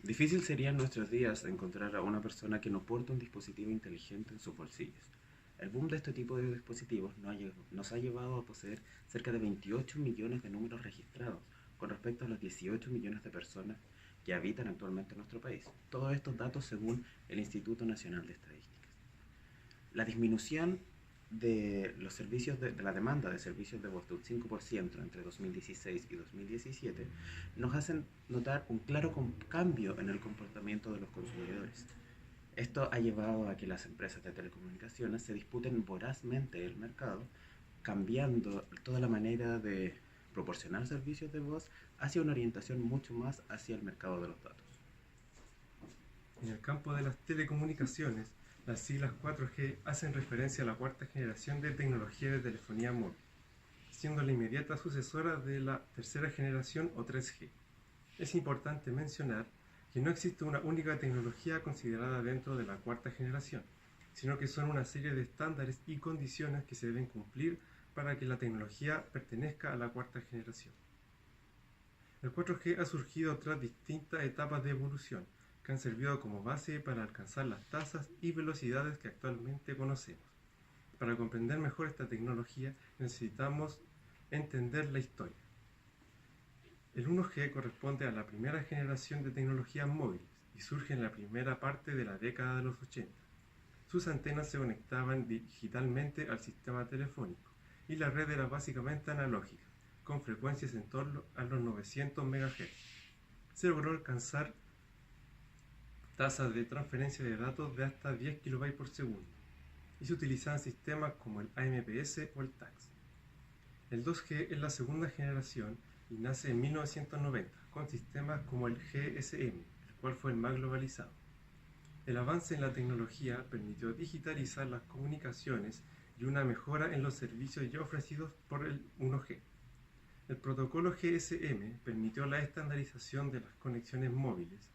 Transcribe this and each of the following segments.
Difícil sería en nuestros días encontrar a una persona que no porte un dispositivo inteligente en sus bolsillos. El boom de este tipo de dispositivos nos ha llevado a poseer cerca de 28 millones de números registrados con respecto a los 18 millones de personas que habitan actualmente en nuestro país. Todos estos datos según el Instituto Nacional de Estadísticas. La disminución de los servicios de la demanda de servicios de voz de un 5% entre 2016 y 2017 nos hacen notar un claro cambio en el comportamiento de los consumidores. Esto ha llevado a que las empresas de telecomunicaciones se disputen vorazmente el mercado, cambiando toda la manera de proporcionar servicios de voz hacia una orientación mucho más hacia el mercado de los datos. En el campo de las telecomunicaciones, las siglas 4G hacen referencia a la cuarta generación de tecnología de telefonía móvil, siendo la inmediata sucesora de la tercera generación o 3G. Es importante mencionar que no existe una única tecnología considerada dentro de la cuarta generación, sino que son una serie de estándares y condiciones que se deben cumplir para que la tecnología pertenezca a la cuarta generación. El 4G ha surgido tras distintas etapas de evolución, que han servido como base para alcanzar las tasas y velocidades que actualmente conocemos. Para comprender mejor esta tecnología necesitamos entender la historia. El 1G corresponde a la primera generación de tecnologías móviles y surge en la primera parte de la década de los 80. Sus antenas se conectaban digitalmente al sistema telefónico y la red era básicamente analógica, con frecuencias en torno a los 900 MHz. Se logró alcanzar tasas de transferencia de datos de hasta 10 KB por segundo y se utilizaban sistemas como el AMPS o el TAX. El 2G es la segunda generación y nace en 1990 con sistemas como el GSM, el cual fue el más globalizado. El avance en la tecnología permitió digitalizar las comunicaciones y una mejora en los servicios ya ofrecidos por el 1G. El protocolo GSM permitió la estandarización de las conexiones móviles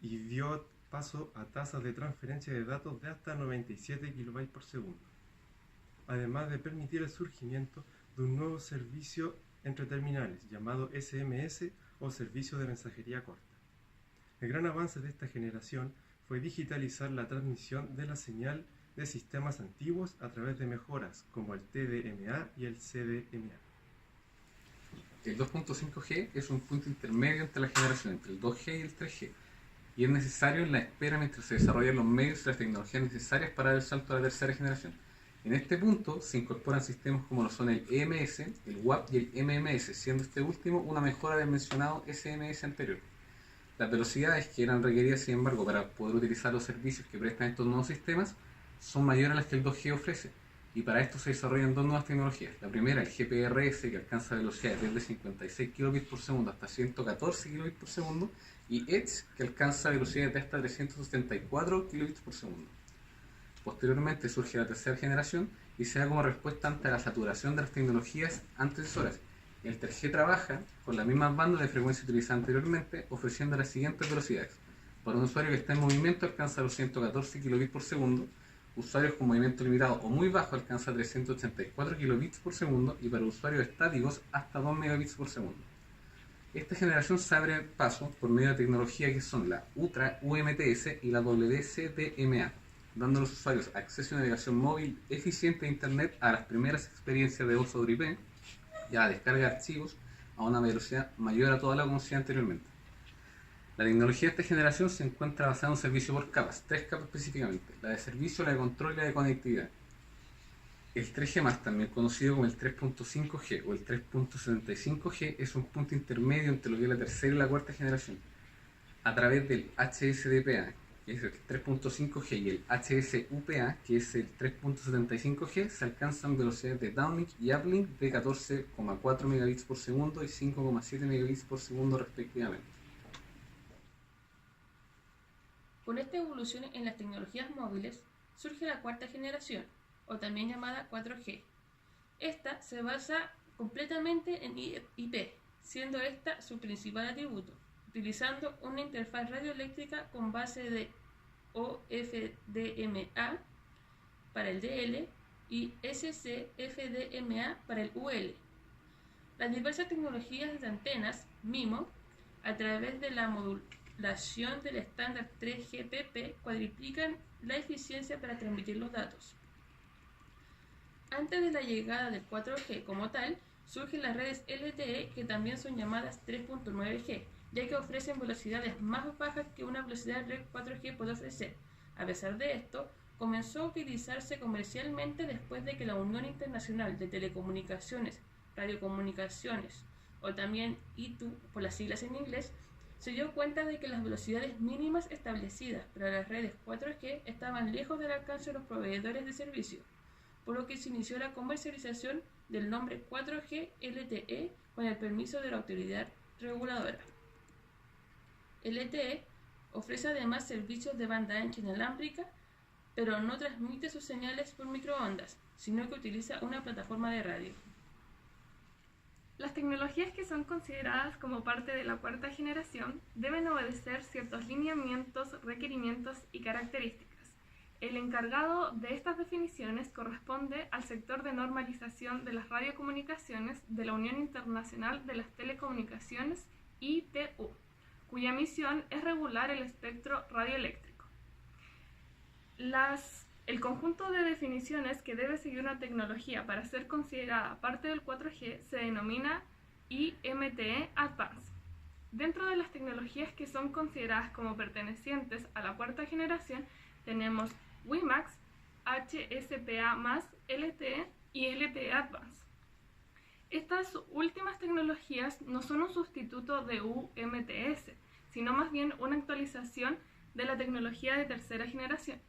y dio paso a tasas de transferencia de datos de hasta 97 KB por segundo, además de permitir el surgimiento de un nuevo servicio entre terminales llamado SMS o servicio de mensajería corta. El gran avance de esta generación fue digitalizar la transmisión de la señal de sistemas antiguos a través de mejoras como el TDMA y el CDMA. El 2.5G es un punto intermedio entre la generación entre el 2G y el 3G, y es necesario en la espera mientras se desarrollan los medios y las tecnologías necesarias para dar el salto a la tercera generación. En este punto se incorporan sistemas como lo son el EMS, el WAP y el MMS, siendo este último una mejora del mencionado SMS anterior. Las velocidades que eran requeridas, sin embargo, para poder utilizar los servicios que prestan estos nuevos sistemas son mayores a las que el 2G ofrece, y para esto se desarrollan dos nuevas tecnologías. La primera, el GPRS, que alcanza velocidades desde 56 kbps por segundo hasta 114 kbps por segundo, y EDGE, que alcanza velocidades de hasta 374 kbps por segundo. Posteriormente surge la tercera generación y se da como respuesta ante la saturación de las tecnologías antecesoras. El 3G trabaja con las mismas bandas de frecuencia utilizadas anteriormente, ofreciendo las siguientes velocidades. Para un usuario que está en movimiento alcanza los 114 kbps por segundo, usuarios con movimiento limitado o muy bajo alcanza 384 kbps por segundo y para usuarios estáticos hasta 2 megabits por segundo. Esta generación se abre paso por medio de tecnología que son la Ultra UMTS y la WCDMA, dando a los usuarios acceso a navegación móvil eficiente a Internet, a las primeras experiencias de voz sobre IP y a la descarga de archivos a una velocidad mayor a toda la conocida anteriormente. La tecnología de esta generación se encuentra basada en un servicio por capas, tres capas específicamente, la de servicio, la de control y la de conectividad. El 3G+, también conocido como el 3.5G o el 3.75G, es un punto intermedio entre lo que es la tercera y la cuarta generación. A través del HSDPA, que es el 3.5G, y el HSUPA, que es el 3.75G, se alcanzan velocidades de downlink y uplink de 14,4 megabits por segundo y 5,7 megabits por segundo respectivamente. Con esta evolución en las tecnologías móviles, surge la cuarta generación, o también llamada 4G. Esta se basa completamente en IP, siendo esta su principal atributo, utilizando una interfaz radioeléctrica con base de OFDMA para el DL y SCFDMA para el UL. Las diversas tecnologías de antenas MIMO, a través de la instalación del estándar 3GPP cuadriplican la eficiencia para transmitir los datos. Antes de la llegada del 4G como tal, surgen las redes LTE, que también son llamadas 3.9G, ya que ofrecen velocidades más bajas que una velocidad red 4G puede ofrecer. A pesar de esto, comenzó a utilizarse comercialmente después de que la Unión Internacional de Telecomunicaciones, Radiocomunicaciones, o también ITU por las siglas en inglés, se dio cuenta de que las velocidades mínimas establecidas para las redes 4G estaban lejos del alcance de los proveedores de servicio, por lo que se inició la comercialización del nombre 4G LTE con el permiso de la autoridad reguladora. LTE ofrece además servicios de banda ancha inalámbrica, pero no transmite sus señales por microondas, sino que utiliza una plataforma de radio. Las tecnologías que son consideradas como parte de la cuarta generación deben obedecer ciertos lineamientos, requerimientos y características. El encargado de estas definiciones corresponde al sector de normalización de las radiocomunicaciones de la Unión Internacional de las Telecomunicaciones, ITU, cuya misión es regular el espectro radioeléctrico. El conjunto de definiciones que debe seguir una tecnología para ser considerada parte del 4G se denomina IMTE Advanced. Dentro de las tecnologías que son consideradas como pertenecientes a la cuarta generación tenemos WiMAX, HSPA+, LTE y LTE Advanced. Estas últimas tecnologías no son un sustituto de UMTS, sino más bien una actualización de la tecnología de tercera generación.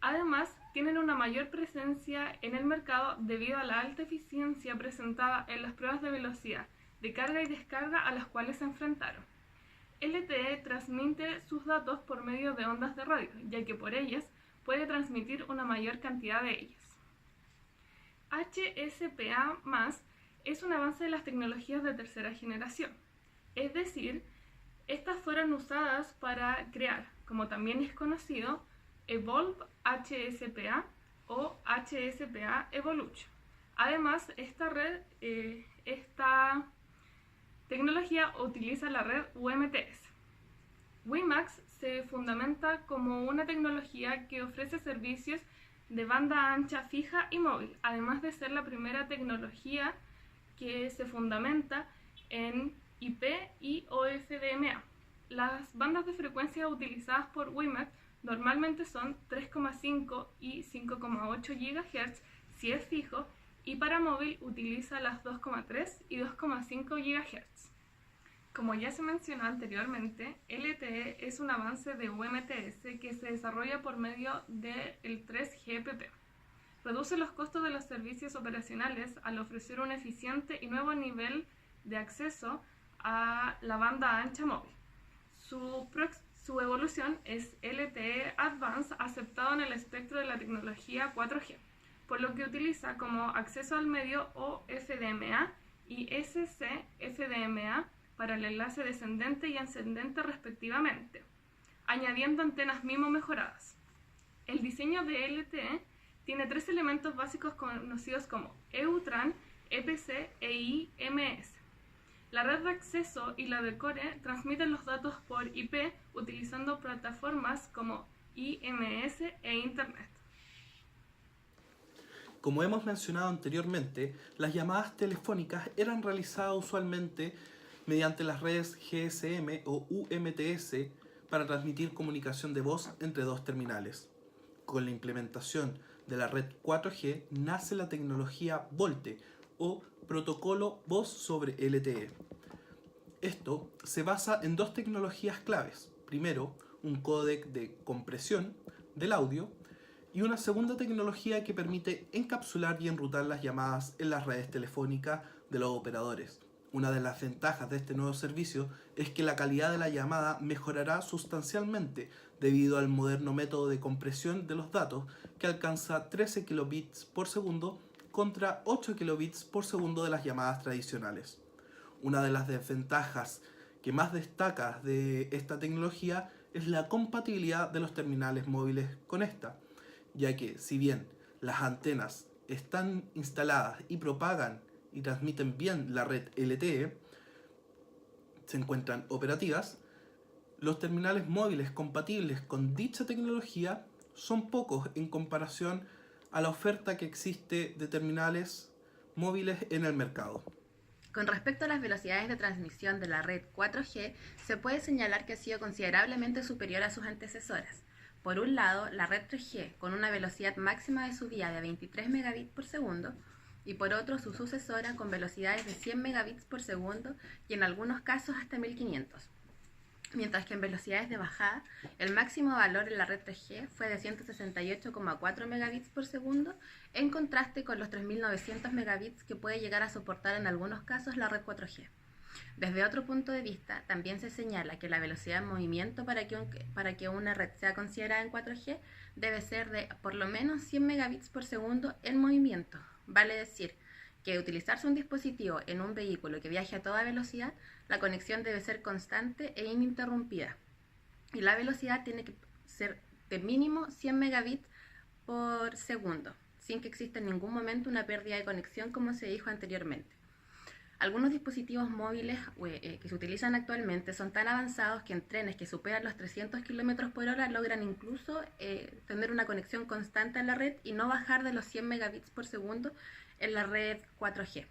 Además, tienen una mayor presencia en el mercado debido a la alta eficiencia presentada en las pruebas de velocidad de carga y descarga a las cuales se enfrentaron. LTE transmite sus datos por medio de ondas de radio, ya que por ellas puede transmitir una mayor cantidad de ellas. HSPA+ es un avance de las tecnologías de tercera generación, es decir, estas fueron usadas para crear, como también es conocido, Evolve HSPA o HSPA Evolution. Además, esta tecnología utiliza la red UMTS. WiMAX se fundamenta como una tecnología que ofrece servicios de banda ancha fija y móvil, además de ser la primera tecnología que se fundamenta en IP y OFDMA. Las bandas de frecuencia utilizadas por WiMAX normalmente son 3,5 y 5,8 GHz si es fijo, y para móvil utiliza las 2,3 y 2,5 GHz. Como ya se mencionó anteriormente, LTE es un avance de UMTS que se desarrolla por medio del 3GPP. Reduce los costos de los servicios operacionales al ofrecer un eficiente y nuevo nivel de acceso a la banda ancha móvil. Su evolución es LTE Advanced aceptado en el espectro de la tecnología 4G, por lo que utiliza como acceso al medio OFDMA y SC-FDMA para el enlace descendente y ascendente respectivamente, añadiendo antenas MIMO mejoradas. El diseño de LTE tiene tres elementos básicos conocidos como EUTRAN, EPC e IMS. La red de acceso y la de core transmiten los datos por IP utilizando plataformas como IMS e Internet. Como hemos mencionado anteriormente, las llamadas telefónicas eran realizadas usualmente mediante las redes GSM o UMTS para transmitir comunicación de voz entre dos terminales. Con la implementación de la red 4G nace la tecnología VoLTE o Protocolo Voz sobre LTE. Esto se basa en dos tecnologías claves. Primero, un códec de compresión del audio y una segunda tecnología que permite encapsular y enrutar las llamadas en las redes telefónicas de los operadores. Una de las ventajas de este nuevo servicio es que la calidad de la llamada mejorará sustancialmente debido al moderno método de compresión de los datos que alcanza 13 kilobits por segundo contra 8 kilobits por segundo de las llamadas tradicionales. Una de las desventajas que más destaca de esta tecnología es la compatibilidad de los terminales móviles con esta, ya que si bien las antenas están instaladas y propagan y transmiten bien la red LTE, se encuentran operativas, Los terminales móviles compatibles con dicha tecnología son pocos en comparación a la oferta que existe de terminales móviles en el mercado. Con respecto a las velocidades de transmisión de la red 4G, se puede señalar que ha sido considerablemente superior a sus antecesoras. Por un lado, la red 3G, con una velocidad máxima de subida de 23 megabits por segundo, y por otro, su sucesora con velocidades de 100 megabits por segundo y en algunos casos hasta 1500. Mientras que en velocidades de bajada, el máximo valor en la red 3G fue de 168,4 megabits por segundo, en contraste con los 3900 megabits que puede llegar a soportar en algunos casos la red 4G. Desde otro punto de vista, también se señala que la velocidad de movimiento para que una red sea considerada en 4G debe ser de por lo menos 100 megabits por segundo en movimiento. Vale decir que utilizarse un dispositivo en un vehículo que viaje a toda velocidad, la conexión debe ser constante e ininterrumpida. Y la velocidad tiene que ser de mínimo 100 megabits por segundo, sin que exista en ningún momento una pérdida de conexión como se dijo anteriormente. Algunos dispositivos móviles que se utilizan actualmente son tan avanzados que en trenes que superan los 300 km por hora logran incluso tener una conexión constante a la red y no bajar de los 100 megabits por segundo en la red 4G.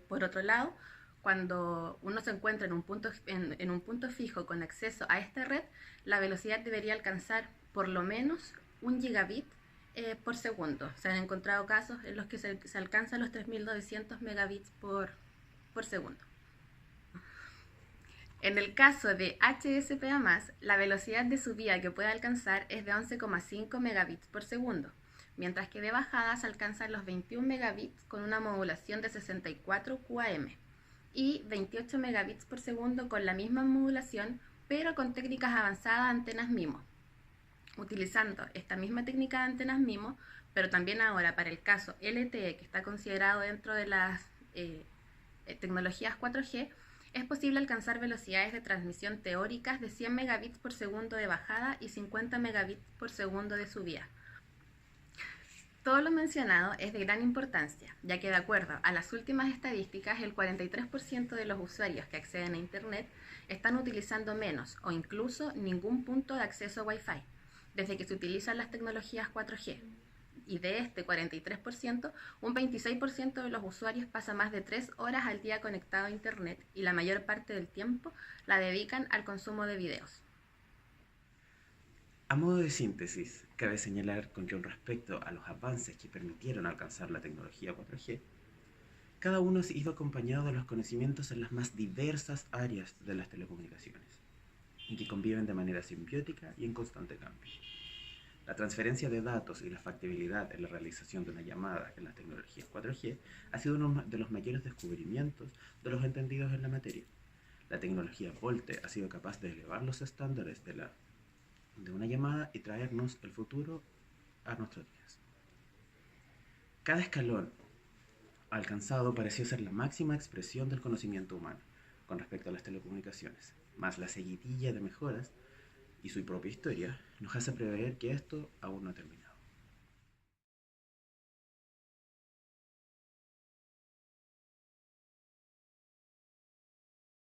Por otro lado, cuando uno se encuentra en un punto fijo con acceso a esta red, la velocidad debería alcanzar por lo menos 1 gigabit por segundo. Se han encontrado casos en los que se alcanzan los 3900 megabits por segundo. En el caso de HSPA+, la velocidad de subida que puede alcanzar es de 11,5 megabits por segundo, mientras que de bajada se alcanzan los 21 megabits con una modulación de 64 QAM y 28 megabits por segundo con la misma modulación, pero con técnicas avanzadas de antenas MIMO. Utilizando esta misma técnica de antenas MIMO, pero también ahora para el caso LTE, que está considerado dentro de las tecnologías 4G, es posible alcanzar velocidades de transmisión teóricas de 100 megabits por segundo de bajada y 50 megabits por segundo de subida. Todo lo mencionado es de gran importancia, ya que de acuerdo a las últimas estadísticas, el 43% de los usuarios que acceden a Internet están utilizando menos o incluso ningún punto de acceso a Wi-Fi desde que se utilizan las tecnologías 4G. Y de este 43%, un 26% de los usuarios pasa más de 3 horas al día conectado a Internet y la mayor parte del tiempo la dedican al consumo de videos. A modo de síntesis, cabe señalar con respecto a los avances que permitieron alcanzar la tecnología 4G, cada uno ha ido acompañado de los conocimientos en las más diversas áreas de las telecomunicaciones, y que conviven de manera simbiótica y en constante cambio. La transferencia de datos y la factibilidad en la realización de una llamada en las tecnologías 4G ha sido uno de los mayores descubrimientos de los entendidos en la materia. La tecnología VoLTE ha sido capaz de elevar los estándares de una llamada y traernos el futuro a nuestros días. Cada escalón alcanzado pareció ser la máxima expresión del conocimiento humano con respecto a las telecomunicaciones, más la seguidilla de mejoras y su propia historia nos hace prever que esto aún no ha terminado.